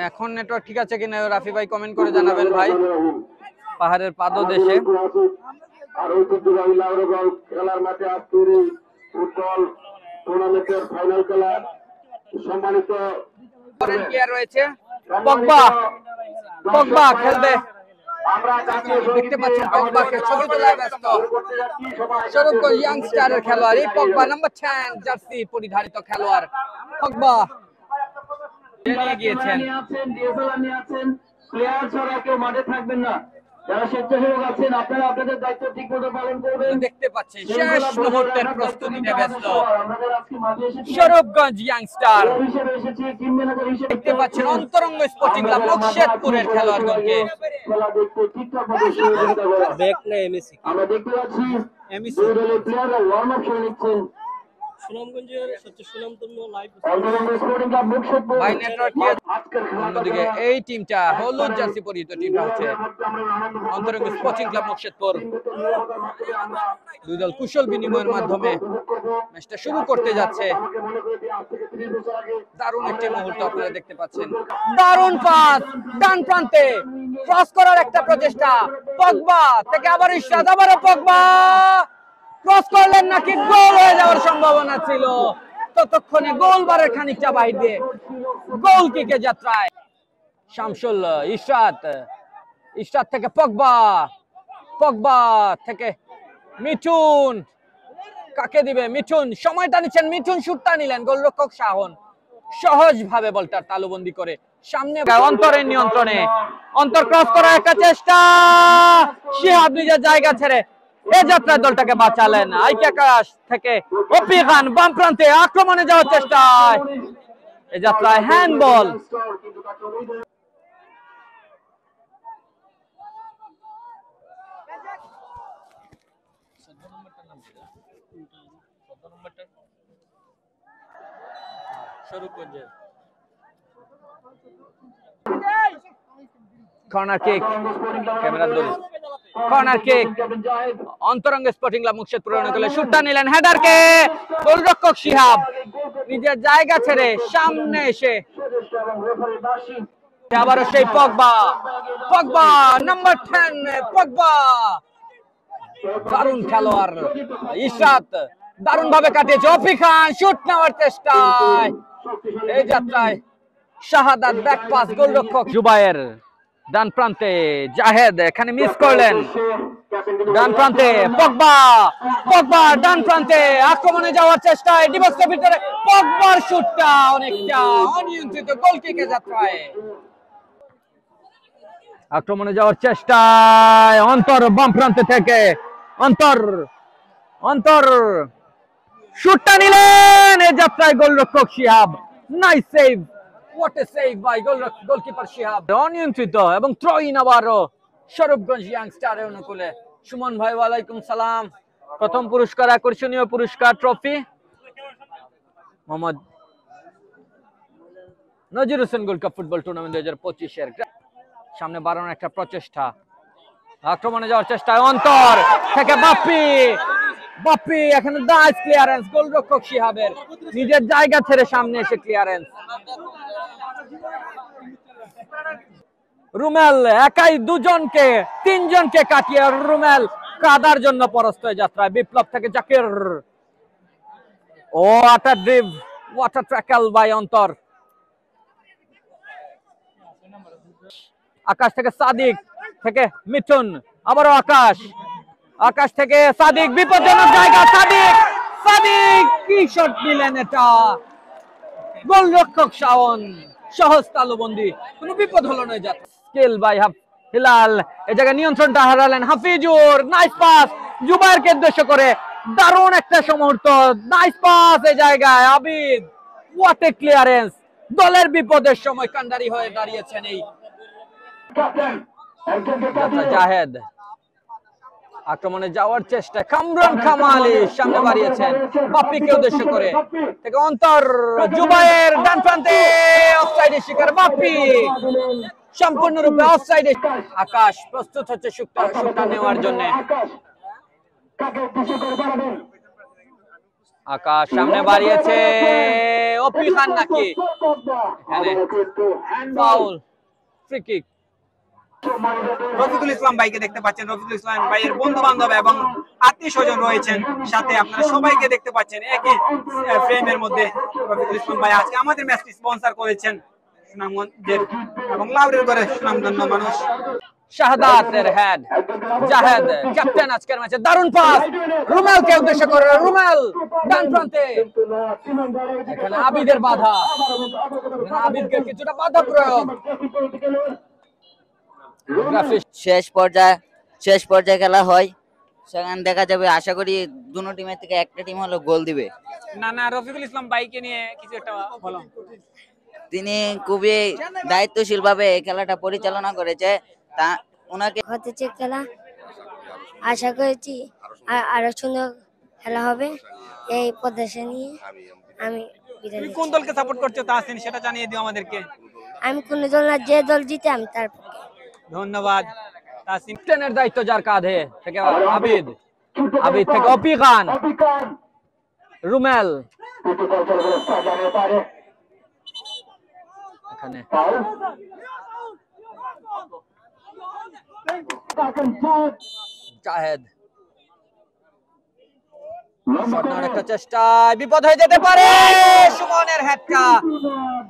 এখন নেটওয়ার্ক ঠিক আছে কিনা রাফি ভাই কমেন্ট করে জানাবেন ভাই। পাহাড়ের পাদদেশে আর ঐতিহ্যবাহী লাউড়াগাঁও খেলার মাঠে আজকের এই ফুটবল টুর্নামেন্টের ফাইনাল খেলা সম্মানিত প্লেয়ার রয়েছে। পগবা খেলবে, দেখতে পাচ্ছেন পগবাকে ছবি তোলায় ব্যস্ত। শরীফগঞ্জ ইয়াংস্টারের খেলোয়াড় এই পগবা, নাম্বার 10 জার্সি পরিধারিত খেলোয়াড় পগবা নিয়ে গিয়েছেন। প্লেয়ার ছাড়া কেউ মাঠে থাকবেন না। যারা স্বেচ্ছাসেবক আছেন আপনারা আপনাদের দায়িত্ব ঠিকমতো পালন করবেন। দেখতে পাচ্ছেন শেষ মুহূর্তের প্রস্তুতিতে ব্যস্ত শরীফগঞ্জ ইয়াংস্টার। দেখতে পাচ্ছেন অন্তরঙ্গ স্পোর্টিং ক্লাব মুর্শিদপুরের খেলোয়াড়গণকে। আমরা দেখতে পাচ্ছি দুই দলের প্লেয়াররা ওয়ার্ম আপ করে নিচ্ছেন। সুনামগঞ্জের সবচেয়ে সুনামধন্য লাইভ অন্যদিকে এই টিমটা হলুদ জার্সি পরিহিত টিমটা হচ্ছে অন্তরঙ্গ স্পোর্টিং ক্লাব মুর্শিদপুর। দুই দল কুশল বিনিময়ের মাধ্যমে ম্যাচটা শুরু করতে যাচ্ছে। দারুণ একটি মুহূর্ত আপনারা দেখতে পাচ্ছেন। দারুণ পাস ডান প্রান্তে ক্রস করার একটা প্রচেষ্টা পগবা থেকে আবার ইশরাত, আবারও পগবা ক্রস করলেন নাকি গোল হয়ে যাওয়ার সম্ভাবনা ছিল। ততক্ষণে গোলবারের খানিকটা বাইরে দিয়ে গোল কিকে যাত্রায় শামসুল ইশরাত থেকে পগবা থেকে মিঠুন, কাকে দিবে মিঠুন, সময়টা নিচ্ছেন মিঠুন, শুটটা নিলেন গোলরক্ষক শাহন সহজ ভাবে বলটা তালুবন্দি করে সামনে অন্তরের নিয়ন্ত্রণে অন্তর ক্রস করার একটা চেষ্টা, শিহাব নিজের জায়গা ছেড়ে এ যাত্রায় দলটাকে বাঁচালেন। আইকে আকাশ থেকে অপি খান বাম প্রান্তে আক্রমণে যাওয়ার চেষ্টায় এ যাত্রায় হ্যান্ডবল। কর্নার কিক, ক্যামেরা দল কর্নার কিক অন্তরঙ্গ স্পোর্টিং ক্লাব মুর্শিদপুর করলে শুটটা নিলেন হেডারকে গোলরক্ষক শিহাব নিজের জায়গা ছেড়ে সামনে এসে আবারও সেই পগবা নাম্বার 10 পগবা দারুণ খেলোয়াড় ইশরাত দারুণ ভাবে কাটিয়েছে। অপি খান শুট নেওয়ার চেষ্টায় এই যাত্রায় শাহাদাত ব্যাক পাস গোলরক্ষক জুবায়ের ডান প্রান্তে জাহেদ এখানে মিস করলেন। ডান প্রান্তে পগবা ডান প্রান্তে আক্রমণে যাওয়ার চেষ্টায় ডিবক্সের ভিতরে পগবার শুটটা অনেকটা অনিয়ন্ত্রিত গোল কিকে যাত্রায় আক্রমণে যাওয়ার চেষ্টায় অন্তর বাম প্রান্তে থেকে অন্তর শুটটা নিলেন এই যাত্রায় গোলরক্ষক Shihab. Nice save, what a save by goalkeeper Shihab. অনিয়ন্ত্রিত এবং থ্রো ইন আবারও শরীফগঞ্জ ইয়াংস্টারের অনুকূলে। সুমন ভাই ওয়ালাইকুম সালাম। প্রথম পুরস্কার আকর্ষণীয় পুরস্কার ট্রফি মোহাম্মদ নজির Hossain gold cup football tournament 2025 সামনে বাড়ানোর একটা প্রচেষ্টা। আক্রমণে যাওয়ার চেষ্টায় অন্তর থেকে বাপ্পি এখানে নাইস ক্লিয়ারেন্স গোলরক্ষক শিহাবের নিজের জায়গা ছেড়ে সামনে এসে ক্লিয়ারেন্স। রুমেল একাই তিনজনকে কাটিয়ে রুমেল কাদার জন্য পরাস্ত হয়ে যাত্রায় বিপ্লব থেকে জাকির ও ওয়াটার ট্র্যাকেল বাই অন্তর। আকাশ থেকে সাদিক থেকে মিঠুন, আবারও আকাশ থেকে সাদিক বিপজ্জনক জায়গা, সাদিক কি শট নিলেন, এটা গোলরক্ষক শাওন সহজ তালুবন্দি, কোনো বিপদ হলো না। স্কিল বাই হিলাল এই জায়গায় নিয়ন্ত্রণটা হারালেন হাফিজুর। নাইস পাস জুবায়েরকে উদ্দেশ্য করে দারুণ একটা মুহূর্ত, নাইস পাস এই জায়গায় আবিদ, হোয়াট এ ক্লিয়ারেন্স। দলের বিপদের সময় কান্ডারি হয়ে দাঁড়িয়েছেন এই জাহেদ। আক্রমণে যাওয়ার চেষ্টা কামরান কামালি সামনে বাড়িয়েছেন বাপ্পিকে উদ্দেশ্য করে থেকে অন্তর জুবায়ের ডান প্রান্তে অফসাইডের শিকার বাপ্পি সম্পূর্ণরূপে অফসাইডে। আকাশ প্রস্তুত হচ্ছে শুটটা নেওয়ার জন্য। আকাশ সামনে বাড়িয়েছে, অপি খান নাকি এখানে foul, free kick. Rafiqul Islam ভাইকে দেখতে পাচ্ছেন, রফিকুল ইসলাম ভাইয়ের বন্ধু বান্ধব এবং আত্মীয় স্বজন রয়েছেন সাথে, আপনারা সবাইকে দেখতে পাচ্ছেন একই ফ্রেমের মধ্যে। রফিকুল ইসলাম ভাই আজকে আমাদের ম্যাচটি স্পন্সর করেছেন সুনামগঞ্জের এবং লাউরের করে সুনামধন্য মানুষ। শাহাদাতের হেড, জাহেদ ক্যাপ্টেন আজকের ম্যাচে, দারুণ পাস রুমেলকে উদ্দেশ্য করে, রুমেল ডান প্রান্তে, এখানে আবিদের বাধা, আবিদকে কিছুটা বাধা প্রয়োগ। শেষ পর্যায়ে খেলা হয়, সেখানে দেখা যাবে, আশা করি দুটো টিমের থেকে একটা টিম হলো গোল দিবে। না রফিকুল ইসলাম ভাইকে নিয়ে কিছু একটা বলো। তিনি খুবই দায়িত্বশীল ভাবে এই খেলাটা পরিচালনা করেছে, তা ওনাকে হতেছে খেলা, আশা করেছি আরো সুন্দর খেলা হবে। এই প্রত্যাশা নিয়ে আমি বিদায় তুমি নিচ্ছি। কোন দলকে সাপোর্ট করছো তাহসিন, সেটা জানিয়ে দিও আমাদেরকে। আমি কোন দল না, যে দল জিতে আমি তার পক্ষে। ধন্যবাদ তাহসিন। ক্যাপ্টেনের দায়িত্ব যার কাঁধে থেকে আবিদ, আবিদ থেকে অপি খান, রুমেল এখানে জাহেদ, শট নেওয়ার একটা চেষ্টা, বিপদ হয়ে যেতে পারে, সুমনের হেডটা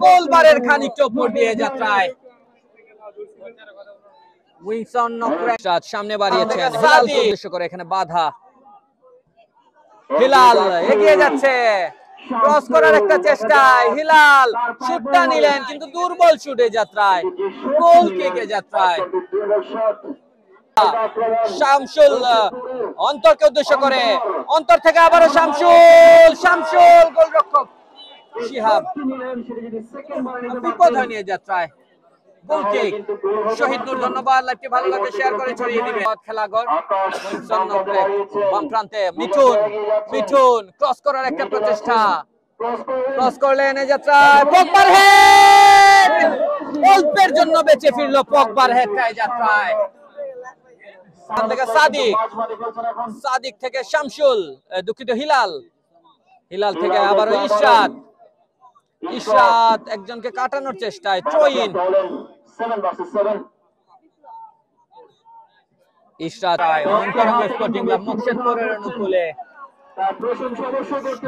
গোলবারের খানিকটা উপর দিয়ে যাত্রায় উইনসন নকরাত সামনে বাড়িয়েছেন, হিলালকে উদ্দেশ্য করে এখানে বাধা, হিলাল এগিয়ে যাচ্ছে, ক্রস করার একটা চেষ্টায় হিলাল শুটটা নিলেন কিন্তু দুর্বল শুটে যাত্রায়, গোল কিকে যাত্রায় শামসুল অন্তরকে উদ্দেশ্য করে, অন্তর থেকে আবারও শামসুল গোলরক্ষক শিহাব বিপদ নিয়ে যাত্রায় গোল কিক। শহীদ নূর ধন্যবাদ, লাইভটি ভালো লাগলে শেয়ার করে ছড়িয়ে দিবেন। খেলাঘর বাম প্রান্তে মিঠুন ক্রস করার একটা প্রচেষ্টা, ক্রস করলেন এই যাত্রায় পগবার হেড, অল্পের জন্য বেঁচে ফিরলো পগবার হেডটাই যাত্রায়। থেকে সাদিক থেকে শামসুল, দুঃখিত হিলাল থেকে আবারও ইশরাত একজনকে কাটানোর চেষ্টায়, থ্রোইন ইশরাত স্পোর্টিং ক্লাব মুকশেদপুরের অনুকূলে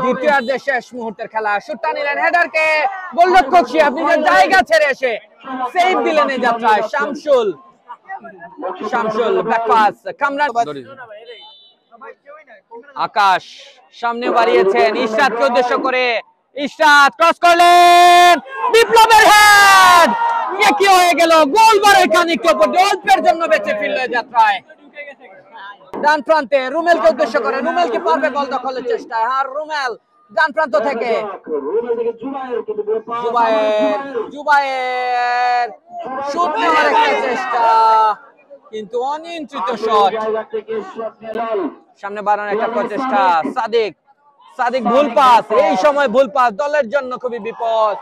দ্বিতীয়ার্ধের শেষ মুহূর্তের খেলা, শুটটা নিলেন হেডারকে, গোলরক্ষক শিহাব নিজের জায়গা ছেড়ে এসে সেভ দিলেন এই যাত্রায়, শামসুল ব্যাক পাস কামরান, আকাশ সামনে বাড়িয়েছেন ইশরাতকে উদ্দেশ্য করে, ইশরাত ক্রস করলেন, বিপ্লবের হেড, কি হয়ে গেল, গোলবারের খানিকটা উপর, অল্পের জন্য বেঁচে ফিরল যাত্রায়। ডান প্রান্তে রুমেলকে উদ্দেশ্য করে, রুমেল কি পারবে বল দখলের চেষ্টায়, আর রুমেল ডান প্রান্ত থেকে জুবায়ের শুট নেওয়ার একটা চেষ্টা কিন্তু অনিয়ন্ত্রিত শট, সামনে বাড়ানোর একটা প্রচেষ্টা, সাদিক ভুল পাস, এই সময় ভুল পাস দলের জন্য খুবই বিপদ,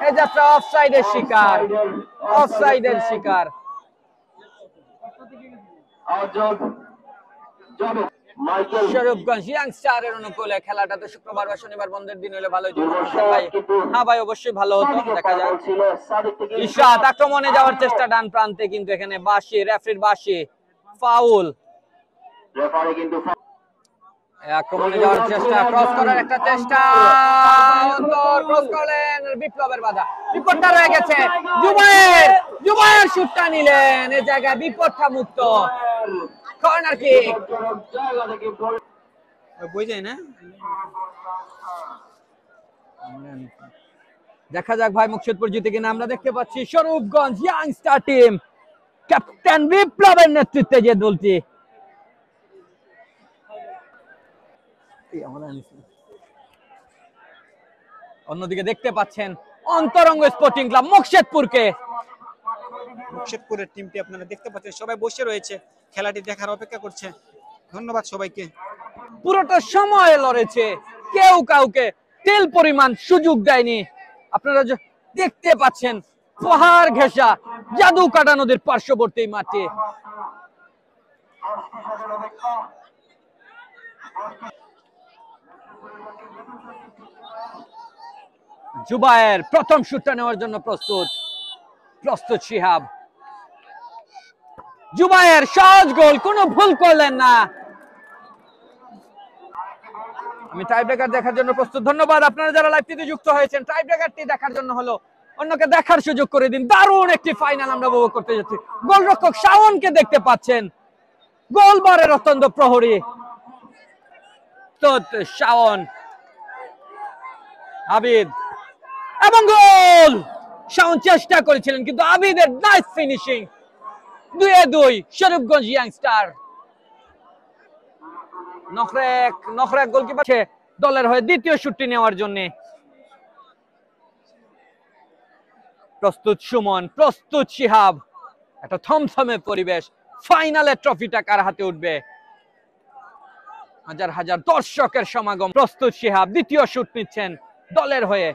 এই যাত্রা অফসাইডের শিকার। শরীফগঞ্জ ইয়াংস্টারের অনুকূলে খেলাটা তো শুক্রবার বা শনিবার বন্ধের দিন হলে ভালো হতো ভাই। হ্যাঁ ভাই, অবশ্যই ভালো হতো, দেখা যাক। ইশরাত আক্রমণে যাওয়ার চেষ্টা ডান প্রান্তে, কিন্তু এখানে রেফারির বাঁশি, ফাউল। আক্রমণে যাওয়ার চেষ্টা, ক্রস করার একটা চেষ্টা, ক্রস করলেন, বিপ্লবের বাধা, বিপদটা রয়ে গেছে, জুবায়ের শুটটা নিলেন, এই জায়গায় বিপদটা মুক্ত, কর্নার কিক। দেখা যাক ভাই মুকশেদপুর জিতে কিনা, আমরা দেখতে পাচ্ছি শরীফগঞ্জ ইয়াংস্টার টিম ক্যাপ্টেন বিপ্লবের নেতৃত্বে যে দলটি, অন্যদিকে দেখতে পাচ্ছেন অন্তরঙ্গ স্পোর্টিং ক্লাব মুকশেদপুরের টিমটি আপনারা দেখতে পাচ্ছেন, সবাই বসে রয়েছে খেলাটি দেখার অপেক্ষা করছে। ধন্যবাদ সবাইকে। পুরোটা সময় লড়েছে, কেউ কাউকে তেল পরিমাণ সুযোগ দেয়নি। আপনারা দেখতে পাচ্ছেন পাহাড় ঘেঁষা জাদুকাটা নদীর পার্শ্ববর্তী মাঠে জুবায়ের প্রথম শুটটা নেওয়ার জন্য প্রস্তুত শিহাব। জুবায়ের সহজ গোল, কোনো ভুল করলেন না। আমি টাই ব্রেকার দেখার জন্য প্রস্তুত। ধন্যবাদ আপনারা যারা লাইভটিতে যুক্ত হয়েছেন। টাই ব্রেকারটি দেখার জন্য হলো অন্যকে দেখার সুযোগ করে দিন। দারুণ একটি ফাইনাল আমরা উপভোগ করতে যাচ্ছি। গোলরক্ষক শাওনকে দেখতে পাচ্ছেন, গোলবারের অত্যন্ত প্রহরী শাওন। আবিদ এবং গোল। শাওন চেষ্টা করেছিলেন কিন্তু আবিদের nice finishing. 2-2 Sharifganj youngster. নখরেক goalkeeper দলের হয়ে দ্বিতীয় শুটটি নেওয়ার জন্য প্রস্তুত সুমন, প্রস্তুত শিহাব। একটা থমথমে পরিবেশ। ফাইনালের ট্রফিটা কার হাতে উঠবে? হাজার হাজার দর্শকের সমাগম। প্রস্তুত শিহাব দ্বিতীয় শুট নিচ্ছেন দলের হয়ে।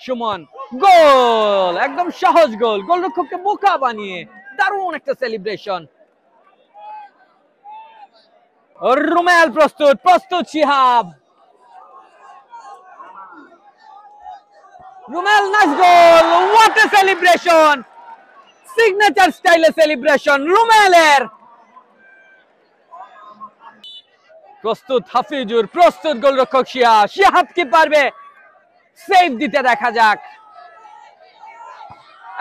সুমন, গোল, একদম সহজ গোল, গোলরক্ষককে বোকা বানিয়ে দারুণ একটা সেলিব্রেশন। রুমেল প্রস্তুত Shihab. Rumel, nice goal, what a celebration, signature স্টাইলে সেলিব্রেশন রুমেলের। প্রস্তুত হাফিজুর, প্রস্তুত গোলরক্ষক শিহাব কি পারবে সেভ দিতে? দেখা যাক।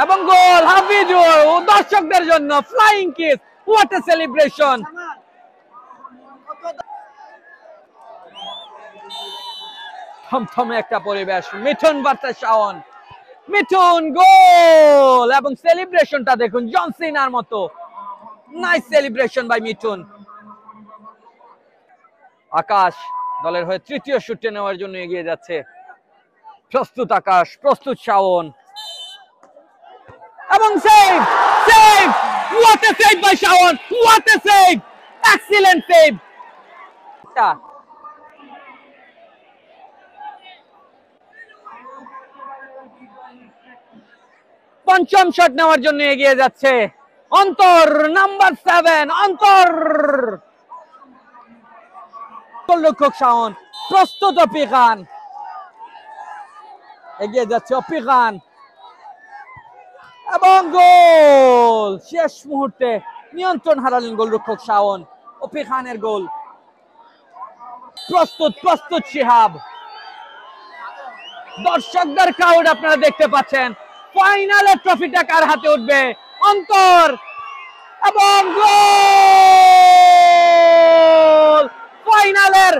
এবং গোল হাফিজুর, দর্শকদের জন্য flying kiss, what a celebration. থমথমে একটা পরিবেশ। মিঠুন ভার্সেস শাওন। মিঠুন, গোল এবং সেলিব্রেশনটা দেখুন জন সিনার মতো। Nice celebration by Mithun. Akash দলের হয়ে তৃতীয় শুটে নেওয়ার জন্য এগিয়ে যাচ্ছে। প্রস্তুত আকাশ, প্রস্তুত শাওন এবং save. What a save by Shaon, what a save, excellent save. পঞ্চম শট নেওয়ার জন্য এগিয়ে যাচ্ছে অন্তর, নাম্বার 7 অন্তর। গোলরক্ষক শাওন, প্রস্তুত অপি খান। এগিয়ে যাচ্ছে অপি খান এবং গোল। শেষ মুহূর্তে নিয়ন্ত্রণ হারালেন গোলরক্ষক শাওন। অপি খানের গোল। প্রস্তুত শিহাব। দর্শকদের ক্রাউড আপনারা দেখতে পাচ্ছেন। ফাইনালের ট্রফিটা কার হাতে উঠবে? অন্তর এবং গোল। ফাইনালের